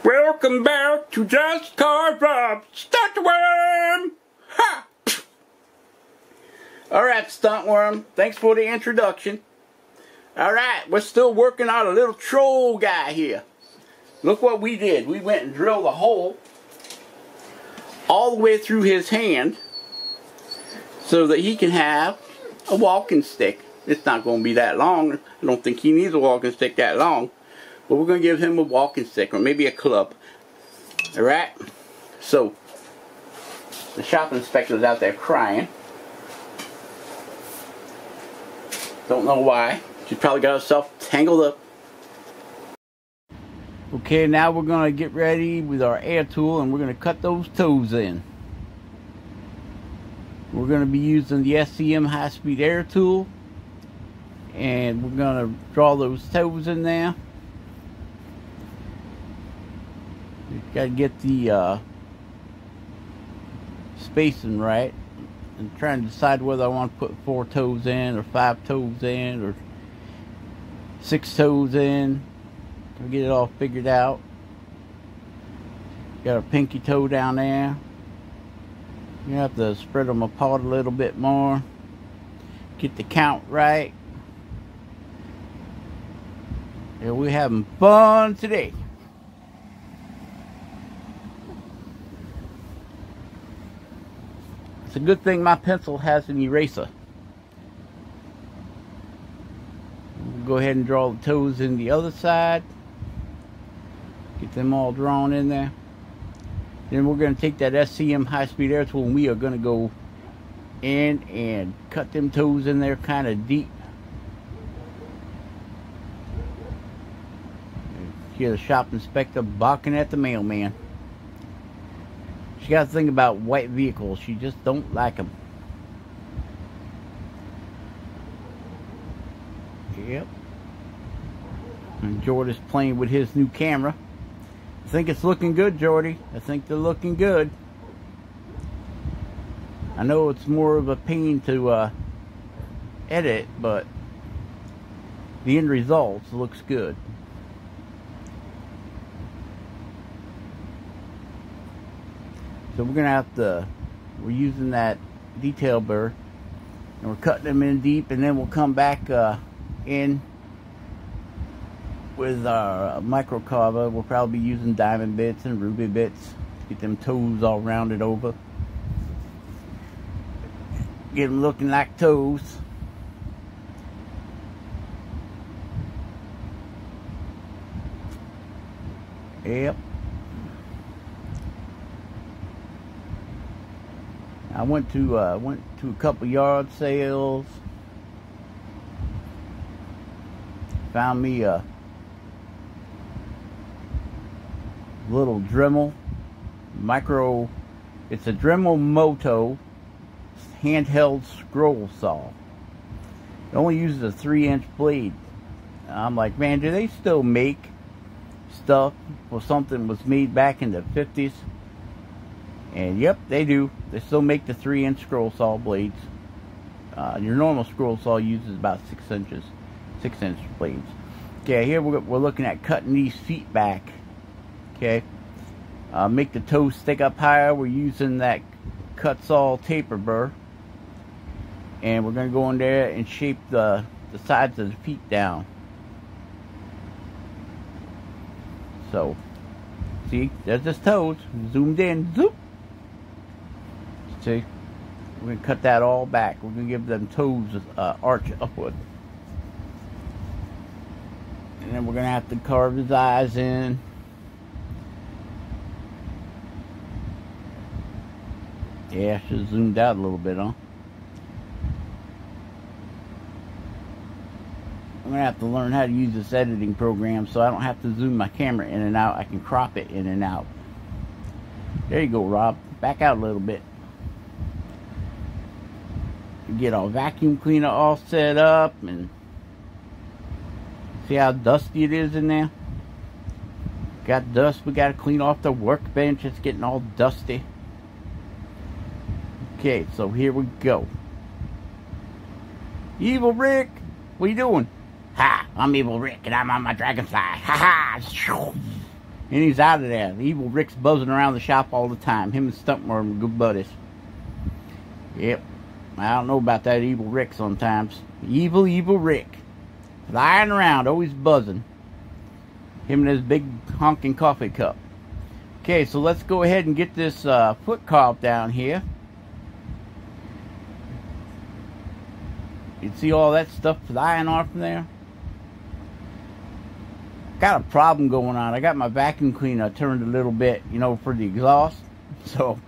Welcome back to Just Carve Up. Stuntworm! Ha! Alright, Stuntworm. Thanks for the introduction. Alright, we're still working on a little troll guy here. Look what we did. We went and drilled a hole all the way through his hand so that he can have a walking stick. It's not going to be that long. I don't think he needs a walking stick that long. But we're going to give him a walking stick or maybe a club. Alright? So, the shop inspector's out there crying. Don't know why. She probably got herself tangled up. Okay, now we're going to get ready with our air tool and we're going to cut those toes in. We're going to be using the SCM high-speed air tool. And we're going to draw those toes in there. We've got to get the spacing right. I'm trying to decide whether I want to put 4 toes in or 5 toes in or 6 toes in. We'll get it all figured out. Got a pinky toe down there. You have to spread them apart a little bit more. Get the count right. Yeah, we're having fun today. It's a good thing my pencil has an eraser. We'll go ahead and draw the toes in the other side. Get them all drawn in there. Then we're going to take that SCM high-speed air tool and we are going to go in and cut them toes in there kind of deep. Hear the shop inspector barking at the mailman. She got to think about white vehicles. She just don't like them. Yep. And Jordy's playing with his new camera. I think it's looking good, Jordy. I think they're looking good. I know it's more of a pain to edit, but the end result looks good. So we're gonna have to, we're using that detail burr and we're cutting them in deep, and then we'll come back in with our micro carver. We'll probably be using diamond bits and ruby bits to get them toes all rounded over. Get them looking like toes. Yep. I went to a couple yard sales. Found me a little Dremel micro. It's a Dremel Moto handheld scroll saw. It only uses a 3-inch blade. I'm like, man, do they still make stuff for something that was made back in the 50s? And yep, they do. They still make the 3-inch scroll saw blades. Your normal scroll saw uses about 6-inch blades. Okay, here we're looking at cutting these feet back. Okay, make the toes stick up higher. We're using that cut saw taper burr, and we're going to go in there and shape the sides of the feet down. So, see, there's his toes zoomed in. Zoop. See, we're going to cut that all back. We're going to give them toes arch upward. And then we're going to have to carve his eyes in. Yeah, I should have zoomed out a little bit, huh? I'm going to have to learn how to use this editing program so I don't have to zoom my camera in and out. I can crop it in and out. There you go, Rob. Back out a little bit. Get our vacuum cleaner all set up, and see how dusty it is in there? Got dust. We got to clean off the workbench. It's getting all dusty. Okay, so here we go. Evil Rick, what are you doing? Ha! I'm Evil Rick and I'm on my dragonfly. Ha ha! And he's out of there. Evil Rick's buzzing around the shop all the time. Him and Stuntworm are good buddies. Yep. I don't know about that Evil Rick sometimes. Evil Rick. Flying around, always buzzing. Him and his big honking coffee cup. Okay, so let's go ahead and get this foot carved down here. You see all that stuff flying off from there? Got a problem going on. I got my vacuum cleaner turned a little bit, you know, for the exhaust. So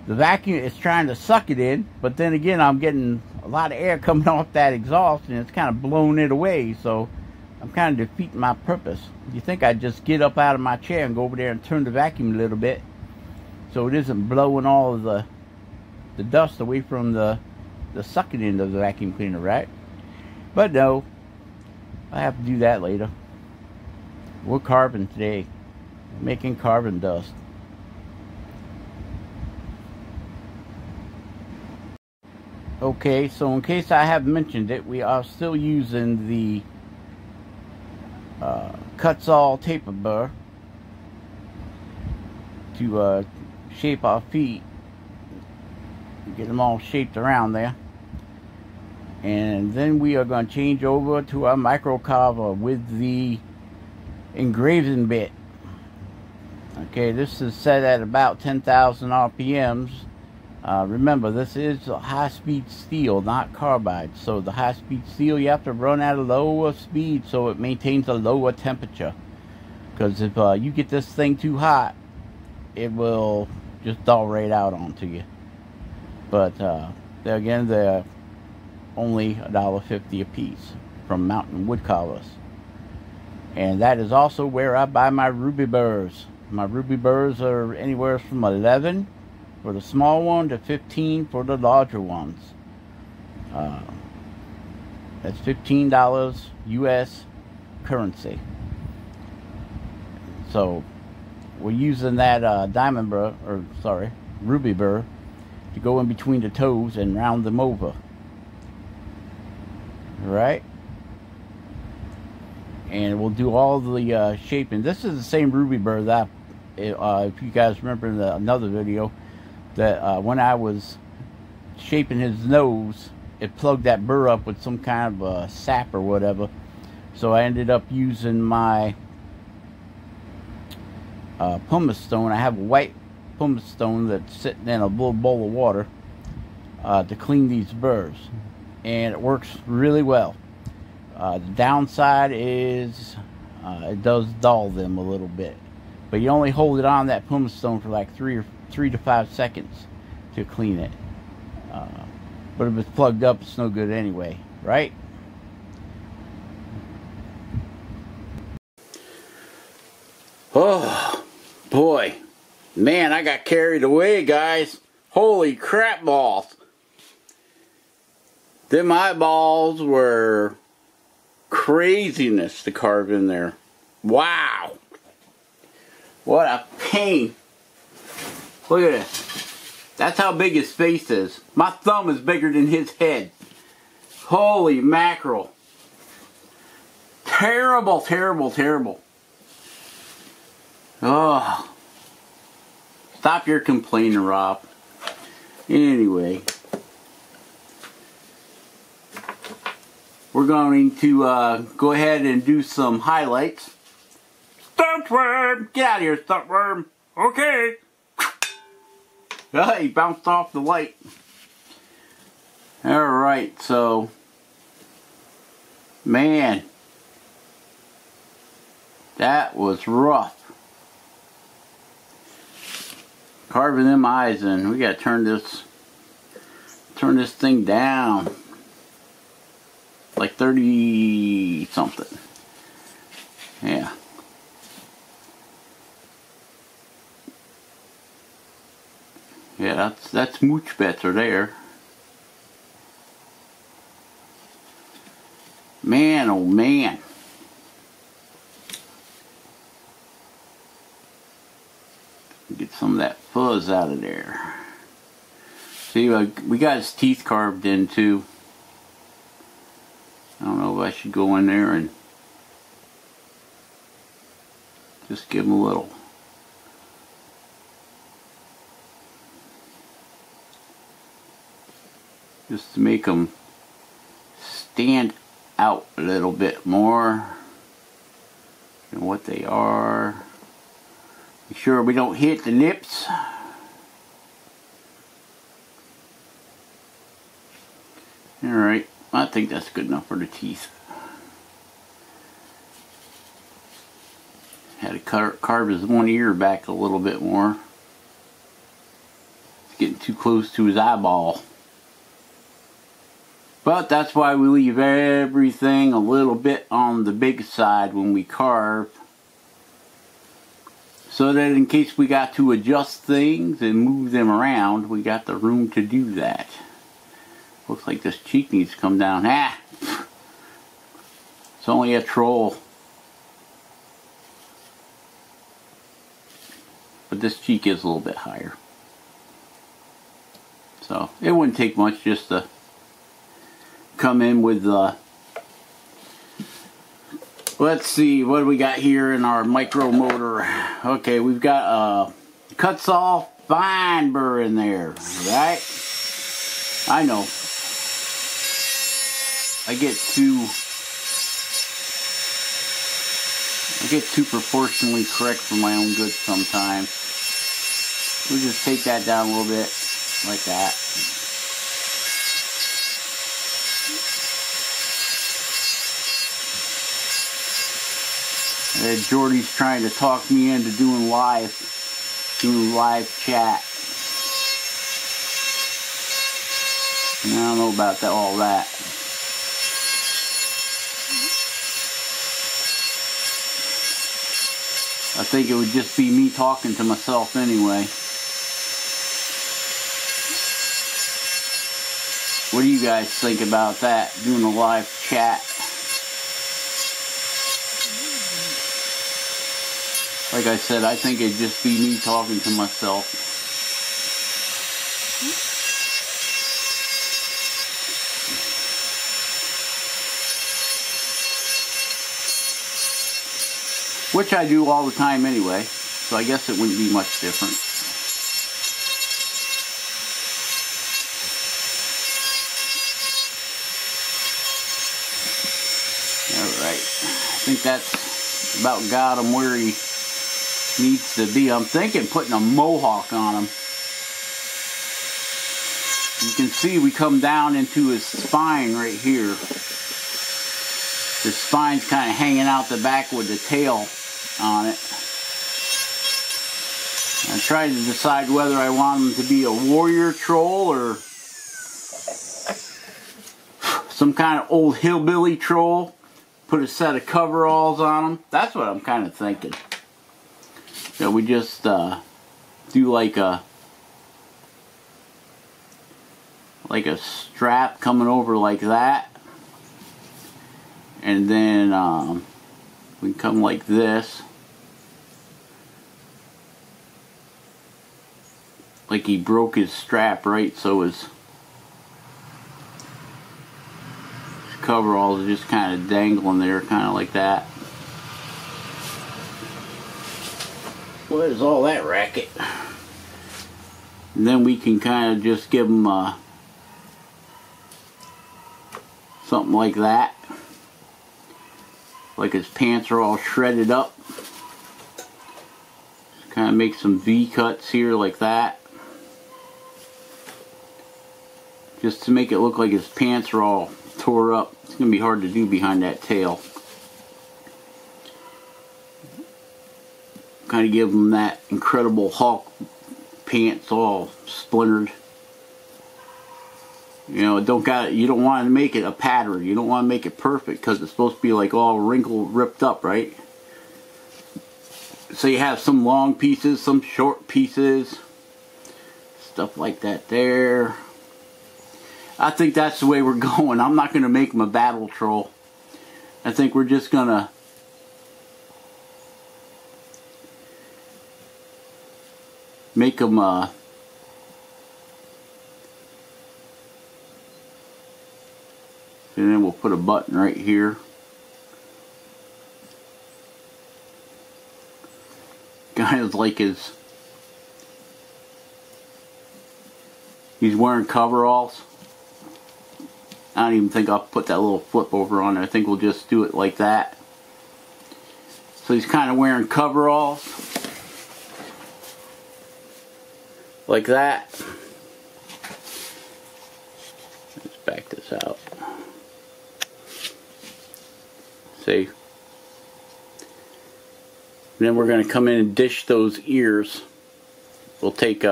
the vacuum is trying to suck it in, but then again, I'm getting a lot of air coming off that exhaust, and it's kind of blowing it away. So I'm kind of defeating my purpose. You think I'd just get up out of my chair and go over there and turn the vacuum a little bit, so it isn't blowing all of the dust away from the sucking end of the vacuum cleaner, right? But no, I have to do that later. We're carving today, making carbon dust. Okay, so in case I haven't mentioned it, we are still using the Kutzall taper burr to shape our feet, get them all shaped around there. And then we are going to change over to our micro carver with the engraving bit. Okay, this is set at about 10,000 RPMs. Remember, this is high-speed steel, not carbide. So the high-speed steel, you have to run at a lower speed so it maintains a lower temperature. Because if you get this thing too hot, it will just dull right out onto you. But again, they're only $1.50 a piece from Mountain Wood Carvers. And that is also where I buy my ruby burrs. My ruby burrs are anywhere from 11 for the small one to 15 for the larger ones. That's $15 US currency. So we're using that diamond burr, or sorry, ruby burr, to go in between the toes and round them over. Right? And we'll do all the shaping. This is the same ruby burr that, if you guys remember in another video, that when I was shaping his nose, it plugged that burr up with some kind of sap or whatever. So I ended up using my pumice stone. I have a white pumice stone that's sitting in a little bowl of water to clean these burrs. And it works really well. The downside is it does dull them a little bit, but you only hold it on that pumice stone for like 3 to 5 seconds to clean it. But if it's plugged up, it's no good anyway, right? Oh boy, man, I got carried away, guys. Holy crap balls! Them eyeballs were craziness to carve in there. Wow. What a pain. Look at this. That's how big his face is. My thumb is bigger than his head. Holy mackerel. Terrible, terrible, terrible. Oh. Stop your complaining, Rob. Anyway. We're going to go ahead and do some highlights. Stuntworm! Get out of here, Stuntworm! Okay! He bounced off the light. Alright, so... Man. That was rough. Carving them eyes in. We gotta turn this thing down. Like 30 something. Yeah. Yeah, that's much better there. Man, oh man. Get some of that fuzz out of there. See, we got his teeth carved in too. I don't know if I should go in there and Just give them a little. Just to make them stand out a little bit more than what they are. Make sure we don't hit the lips. Alright, I think that's good enough for the teeth. Had to carve his one ear back a little bit more. It's getting too close to his eyeball. But that's why we leave everything a little bit on the big side when we carve. So that in case we got to adjust things and move them around, we got the room to do that. Looks like this cheek needs to come down. Ah! It's only a troll. But this cheek is a little bit higher. So it wouldn't take much just to come in with let's see, what do we got here in our micro motor? Okay, we've got a cut saw fine burr in there, right? I know. I get too proportionally correct for my own good sometimes. We'll just take that down a little bit, like that. Jordy's trying to talk me into doing live chat. And I don't know about that, all that. I think it would just be me talking to myself anyway. What do you guys think about that, doing a live chat? Like I said, I think it'd just be me talking to myself. Which I do all the time anyway, so I guess it wouldn't be much different. Alright, I think that's about got him where he needs to be. I'm thinking putting a mohawk on him. You can see we come down into his spine right here. The spine's kind of hanging out the back with the tail on it. I'm trying to decide whether I want him to be a warrior troll or some kind of old hillbilly troll. Put a set of coveralls on him. That's what I'm kind of thinking. So we just do like a strap coming over like that, and then we can come like this, like he broke his strap, right? So his coveralls are just kind of dangling there, kind of like that. What is all that racket? And then we can kind of just give him something like that. Like his pants are all shredded up. Just kind of make some V cuts here like that. Just to make it look like his pants are all tore up. It's going to be hard to do behind that tail. Kind of give him that Incredible Hulk pants all splintered. You know, you don't want to make it a pattern. You don't want to make it perfect because it's supposed to be like all wrinkled, ripped up, right? So you have some long pieces, some short pieces, stuff like that there. I think that's the way we're going. I'm not going to make him a battle troll. I think we're just going to make them and then we'll put a button right here. Kind of like he's wearing coveralls. I don't even think I'll put that little flip over on there. I think we'll just do it like that. So he's kind of wearing coveralls. Like that. Let's back this out. See? And then we're going to come in and dish those ears. We'll take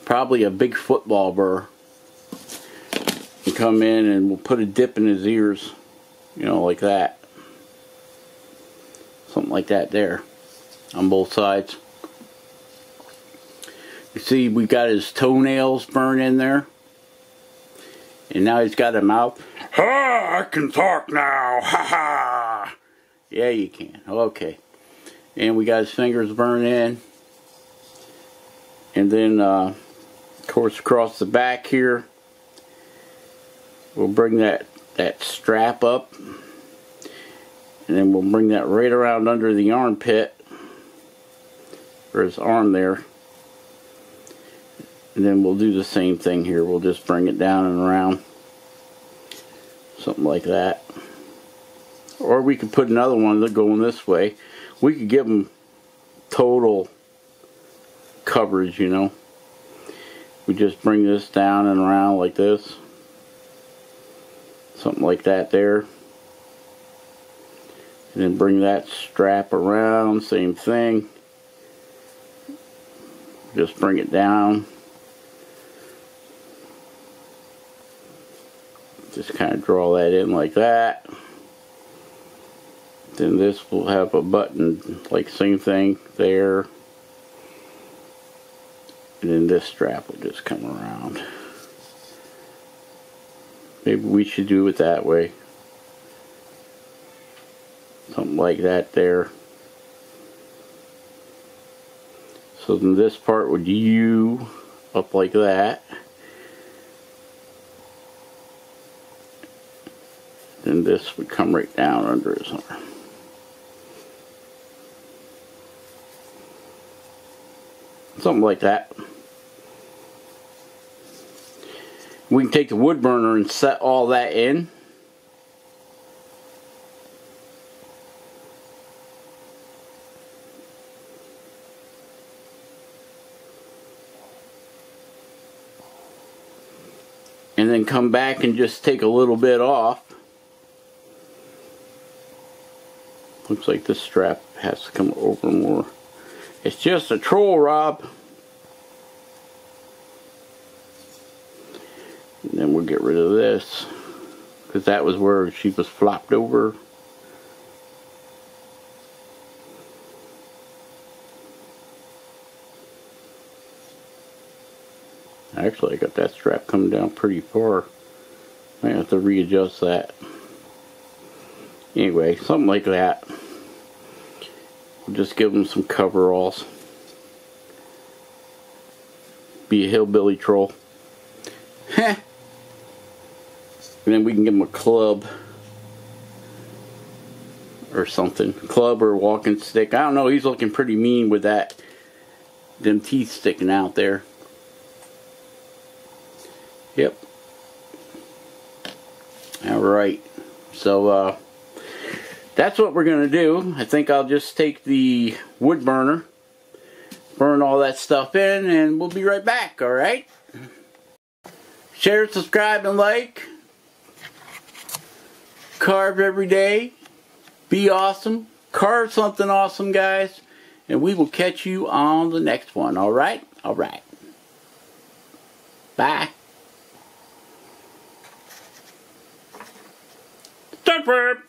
probably a big football burr and come in and we'll put a dip in his ears, you know, like that. Something like that there on both sides. You see we got his toenails burned in there. And now he's got a mouth. Ah, I can talk now. Ha ha. Yeah, you can. Okay. And we got his fingers burned in. And then, of course, across the back here, we'll bring that strap up. And then we'll bring that right around under the armpit. Or his arm there. And then we'll do the same thing here. We'll just bring it down and around. Something like that. Or we could put another one that going this way. We could give them total coverage, you know. We just bring this down and around like this. Something like that there. And then bring that strap around. Same thing. Just bring it down. Just kind of draw that in like that. Then this will have a button, like same thing there. And then this strap will just come around. Maybe we should do it that way. Something like that there. So then this part would U up like that. Then this would come right down under his arm. Something like that. We can take the wood burner and set all that in. And then come back and just take a little bit off. Looks like this strap has to come over more. It's just a troll, Rob. And then we'll get rid of this. Because that was where she was flopped over. Actually, I got that strap coming down pretty far. I have to readjust that. Anyway, something like that. We'll just give them some coveralls. Be a hillbilly troll. Heh. And then we can give them a club. Or something. Club or walking stick. I don't know, he's looking pretty mean with that. Them teeth sticking out there. Yep. Alright. So, that's what we're going to do. I think I'll just take the wood burner, burn all that stuff in, and we'll be right back, alright? Share, subscribe, and like. Carve every day. Be awesome. Carve something awesome, guys. And we will catch you on the next one, alright? Alright. Bye. Start